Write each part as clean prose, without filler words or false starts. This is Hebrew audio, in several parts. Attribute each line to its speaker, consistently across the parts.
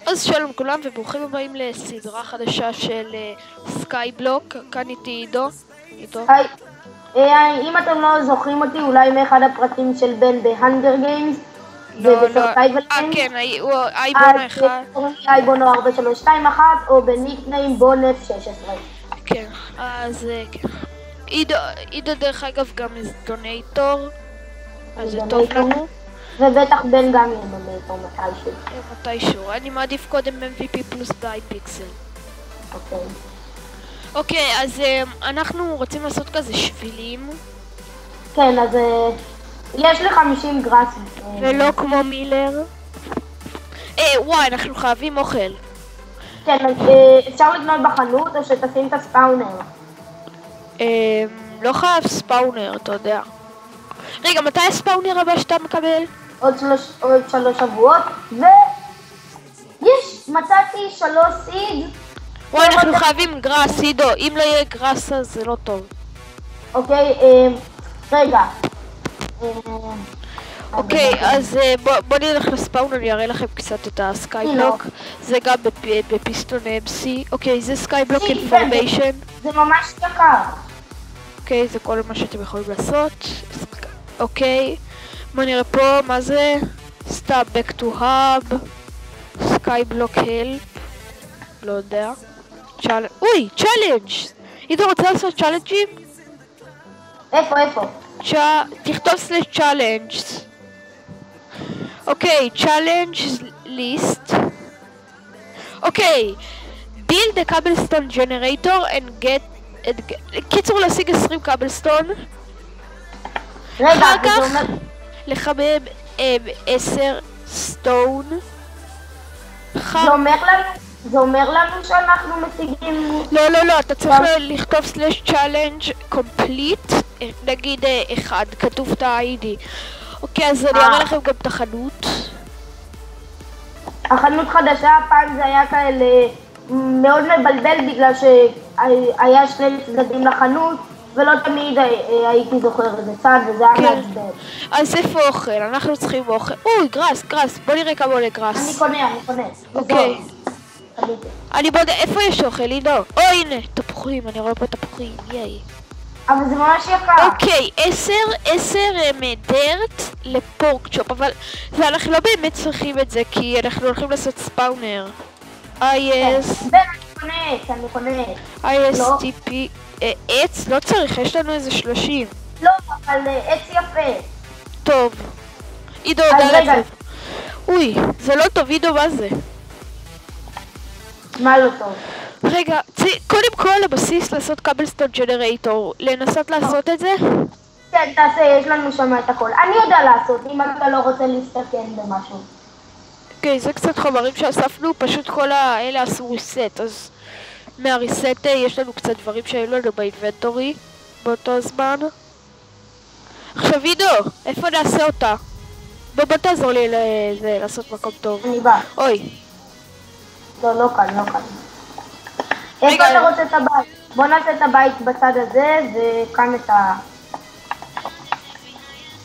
Speaker 1: אז שלום כולם וברוכים הבאים לסדרה חדשה של סקייבלוק. כאן איתי עידו.
Speaker 2: היי, אם אתם לא זוכרים אותי, אולי מאחד הפרקים של בן בהנגר גיימס ובסרטייבל גיימס.
Speaker 1: כן, הוא אייבון האחד.
Speaker 2: אייבון 4321 או בניקניים בונף 16.
Speaker 1: כן, אז כן. עידו דרך אגב גם דונטור, אז זה טוב לנו.
Speaker 2: ובטח בן גם יהיה דונטור
Speaker 1: מתישהו. אני מעדיף קודם MVP פלוס באייפיקסל. אוקיי, אז אנחנו רוצים לעשות כזה שבילים.
Speaker 2: כן, אז יש לי 50 גרס.
Speaker 1: ולא כמו מילר. וואי, אנחנו חייבים אוכל.
Speaker 2: כן, אז אפשר לקנות בחנות או שתשים את הספאונר?
Speaker 1: לא חייב ספאונר, אתה יודע. רגע, מתי הספאונר הבא שאתה מקבל?
Speaker 2: עוד 3 שבועות, מצאתי 3 סיד.
Speaker 1: וואי, אנחנו חייבים גרס, עידו. אם לא יהיה גרס אז זה לא טוב.
Speaker 2: אוקיי, רגע.
Speaker 1: אוקיי, אז בוא נלך לספאון, אני אראה לכם קצת את הסקייבלוק. זה גם בפיסטון MC. אוקיי, זה סקייבלוק אינפורמיישן.
Speaker 2: זה ממש יקר.
Speaker 1: אוקיי, זה כל מה שאתם יכולים לעשות. אוקיי, בוא נראה פה, מה זה? סטאפ back to hub. סקייבלוק help. לא יודע. אוי, צ'אלנג'. עידו רוצה לעשות צ'אלנג'ים?
Speaker 2: איפה?
Speaker 1: תכתוב /challenges. אוקיי, challenge list. אוקיי, build a cobblestone generator and get... קיצור להשיג 20 קובלסטון. אחר כך לחמם 10 סטון.
Speaker 2: זה אומר לנו שאנחנו משיגים...
Speaker 1: לא, אתה צריך לכתוב /challenge complete, נגיד 1, כתוב את ה-ID. אוקיי, אז אני אראה לכם גם את החנות.
Speaker 2: החנות חדשה, פעם זה היה כאלה מאוד מבלבל בגלל שהיה 2 צדדים לחנות, ולא תמיד הייתי זוכר איזה צד, וזה היה מעצבן.
Speaker 1: אז איפה אוכל? אנחנו צריכים אוכל. אוי, גרס, בוא נראה כמה עולה גרס.
Speaker 2: אני קונה.
Speaker 1: אוקיי. אני בודק, איפה יש אוכל, עידו? הנה, תפוחים, אני רואה פה תפוחים, ייי.
Speaker 2: אבל זה ממש יקר.
Speaker 1: אוקיי, 10 דרט לפורק צ'ופ, אבל אנחנו לא באמת צריכים את זה, כי אנחנו הולכים לעשות ספאונר.
Speaker 2: אני קונה.
Speaker 1: ISTP, עץ? לא צריך, יש לנו איזה 30.
Speaker 2: לא, אבל עץ יפה.
Speaker 1: טוב. עידו, הודע לזה. אוי, זה לא טוב, עידו, מה זה?
Speaker 2: מה לא טוב?
Speaker 1: רגע, קודם כל הבסיס לעשות קובלסטון ג'נרייטור, לנסות לעשות את זה?
Speaker 2: כן, תעשה, יש לנו שם את הכל. אני יודע לעשות, אם אתה לא רוצה להסתכן במשהו.
Speaker 1: אוקיי, זה קצת חומרים שאספנו, פשוט כל האלה עשו ריסט, אז מהריסט יש לנו קצת דברים שהיו לנו באינבנטורי באותו הזמן. עכשיו עידו, איפה נעשה אותה? בוא תעזור לי לעשות מקום טוב.
Speaker 2: אני בא.
Speaker 1: אוי.
Speaker 2: לא כאן. איפה אתה רוצה את הבית? בוא נעשה את הבית בצד הזה, וכאן את ה...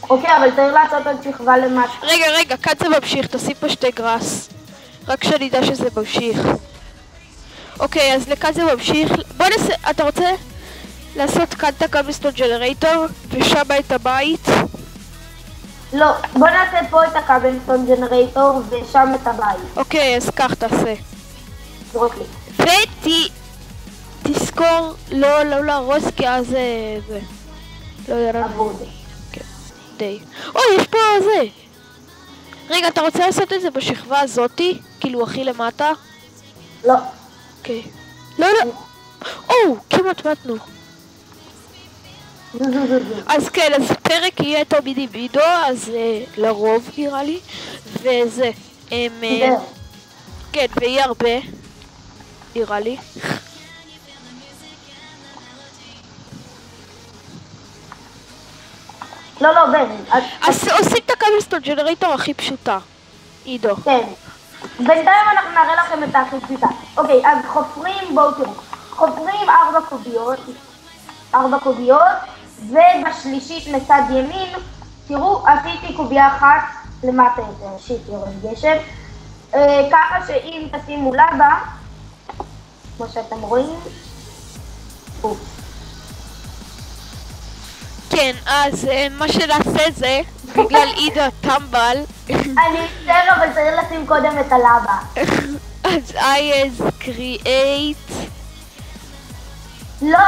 Speaker 2: אוקיי, אבל צריך לעשות עוד שכבה למטה.
Speaker 1: רגע, כאן זה ממשיך, תשים פה 2 גרס. רק שאני אדע שזה ממשיך. אוקיי, אז לכאן זה ממשיך. בוא נעשה, אתה רוצה לעשות כאן את הקובלסטון ג'נרייטור, ושם את הבית?
Speaker 2: לא, בוא נעשה פה את הקובלסטון ג'נרייטור, ושם את הבית.
Speaker 1: אוקיי, אז כך תעשה.
Speaker 2: זרוק לי.
Speaker 1: תזכור לא להרוס, כי אז זה... לא יודע. כן, די. אוי, יש פה זה. רגע, אתה רוצה לעשות את זה בשכבה הזאתי? כאילו הכי למטה?
Speaker 2: לא.
Speaker 1: אוקיי. לא. כמעט מתנו. אז כן, אז פרק יהיה תמיד עם עידו, אז לרוב נראה לי. וזה. כן, ויהיה הרבה. נראה לי.
Speaker 2: לא, בן.
Speaker 1: אז עושים את הקובלסטון ג'נרייטור הכי פשוטה. עידו.
Speaker 2: כן. בינתיים אנחנו נראה לכם את הכי פשוטה. אוקיי, אז חופרים, בואו תראו. חופרים 4 קוביות, ובשלישית מצד ימין, תראו, עשיתי קובייה אחת למטה יותר, שיט יורד גשם. ככה שאם תשימו לבה, כמו שאתם רואים,
Speaker 1: כן, אז מה שנעשה זה, בגלל עידו טמבל,
Speaker 2: אני אצטער, אבל צריך לשים קודם את הלבה.
Speaker 1: אז IS create...
Speaker 2: לא,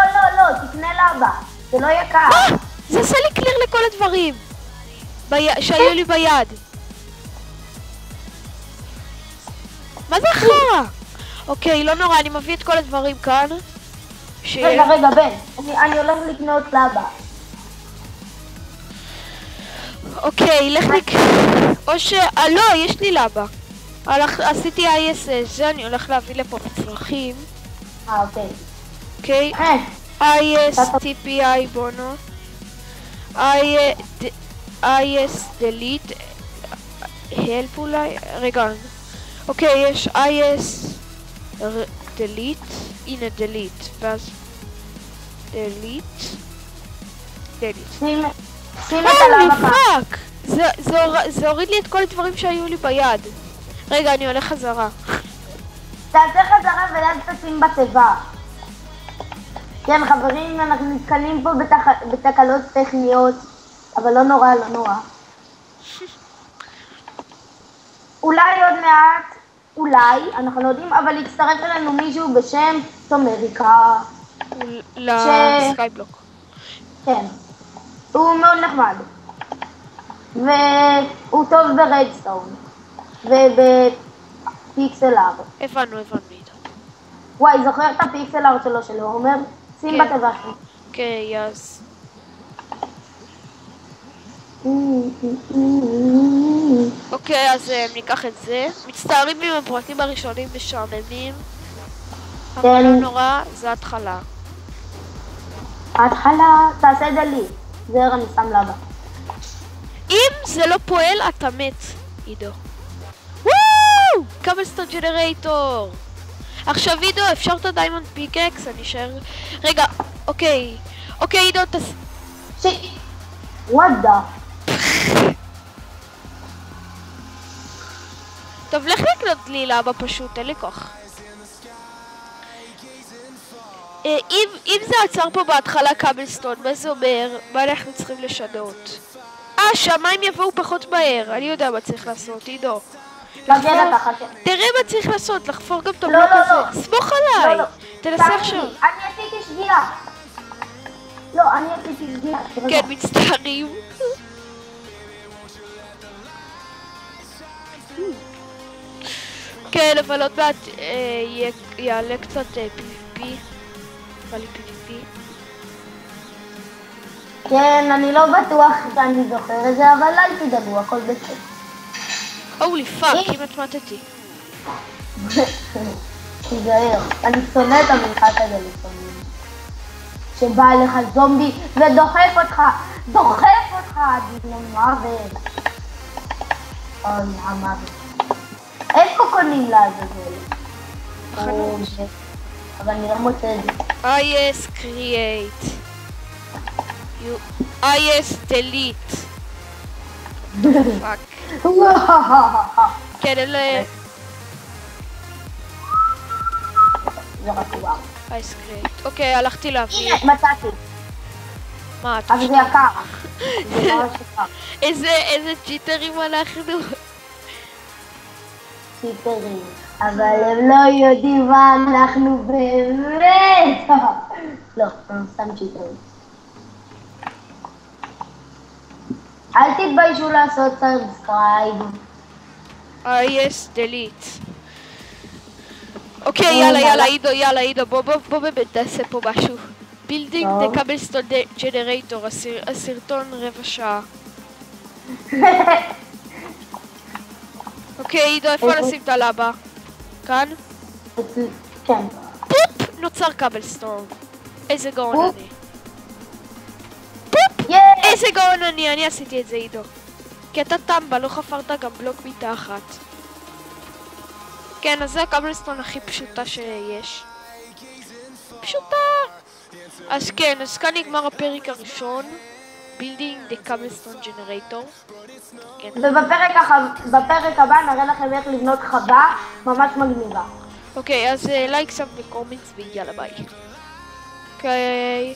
Speaker 2: תקנה לבה, זה לא יקר.
Speaker 1: זה עושה לי קליר לכל הדברים שהיו לי ביד. מה זה אחרה? אוקיי, לא נורא, אני מביא את כל הדברים כאן.
Speaker 2: רגע, בן, אני הולך לקנות לבה.
Speaker 1: אוקיי, לך או לא, יש לי לבה. עשיתי IS זה, אני הולך להביא לפה מצרכים.
Speaker 2: אוקיי.
Speaker 1: אוקיי, IS TPI בונו. IS delete. help אולי? רגע. אוקיי, יש IS delete. הנה delete. ואז delete.
Speaker 2: שים את הלבה כאן.
Speaker 1: פאק! זה הוריד לי את כל הדברים שהיו לי ביד. רגע, אני הולך חזרה.
Speaker 2: תעשה חזרה ואז תשים בתיבה. כן, חברים, אנחנו נתקלים פה בתקלות טכניות, אבל לא נורא. אולי עוד מעט, אנחנו לא יודעים, אבל יצטרף אלינו מישהו בשם תומריקה.
Speaker 1: לסקייבלוק.
Speaker 2: כן. הוא מאוד נחמד. והוא טוב ברדסטון. ובפיקסל ארט.
Speaker 1: הבנו איתו.
Speaker 2: וואי, זוכר את הפיקסל ארט שלו שלו, הוא אומר, שים בתיבה שלי.
Speaker 1: אוקיי, אז... אוקיי, אז ניקח את זה. מצטערים עם הפרקים הראשונים משעממים. אבל לא נורא, זה התחלה.
Speaker 2: תעשה דלי. זהר, אני שם לבה.
Speaker 1: אם זה לא פועל, אתה מת, עידו. וואו! קאבלסטון ג'נרייטור! עכשיו עידו, אפשר את הדיימונד פיקקס? אני אשאר... רגע, אוקיי. אוקיי, עידו,
Speaker 2: וואדה.
Speaker 1: טוב, לך לקנות לי לבה פשוט, אין לי כוח. אם זה עצר פה בהתחלה קאבלסטון, מה זה אומר? מה אנחנו צריכים לשנות? שהמים יבואו פחות מהר, אני יודע מה צריך לעשות, עידו. תראה מה צריך לעשות, לחפור גם את הבלוק הזה. סמוך עליי! תנסה עכשיו.
Speaker 2: אני עשיתי שגיאה. אני עשיתי שגיאה.
Speaker 1: כן, מצטערים. כן, אבל עוד מעט יעלה קצת PvP. בא לי PvP.
Speaker 2: כן, אני לא בטוח שאני זוכר את זה, אבל אל תדאגו, הכל בסדר.
Speaker 1: הולי פאק, כמעט מתתי.
Speaker 2: תיזהר, אני שונא את המשחק הזה לפעמים. שבא אליך זומבי ודוחף אותך, מוות. אוי, המוות. איפה קונים לעזאזל? אבל אני לא מוצא את זה.
Speaker 1: IS create. IS delete. פאק. כן, אלה...
Speaker 2: זה רק וואו.
Speaker 1: IS create. אוקיי, הלכתי להביא.
Speaker 2: הנה, מצאתי.
Speaker 1: מה, אתה
Speaker 2: אבל זה יקר. זה ממש יקר.
Speaker 1: איזה צ'יטרים אנחנו.
Speaker 2: צ'יטרים. אבל הם לא יודעים מה אנחנו באמת. לא, הם סתם צ'יטרים. אל תתביישו לעשות סאבסקרייב.
Speaker 1: IS delete. אוקיי, יאללה, עידו, בוא באמת תעשה פה משהו. בילדינג דה קאבלסטון ג'נרייטור, הסרטון רבע שעה. אוקיי, עידו, איפה נשים את הלבה? כאן?
Speaker 2: כן.
Speaker 1: פופ! נוצר קאבלסטון. איזה גאון אני. פופ! איזה גאון אני עשיתי את זה, עידו. כי אתה טמבה, לא חפרת גם בלוק מתחת. כן, אז זה הקאבלסטון הכי פשוטה שיש. פשוטה! אז כן, אז כאן נגמר הפרק הראשון. building the cobblestone generator. כן.
Speaker 2: ובפרק הבא נראה לכם איך לבנות חווה ממש מגניבה.
Speaker 1: אוקיי, אז לייק, סאב וקומנטס ויאללה ביי. אוקיי.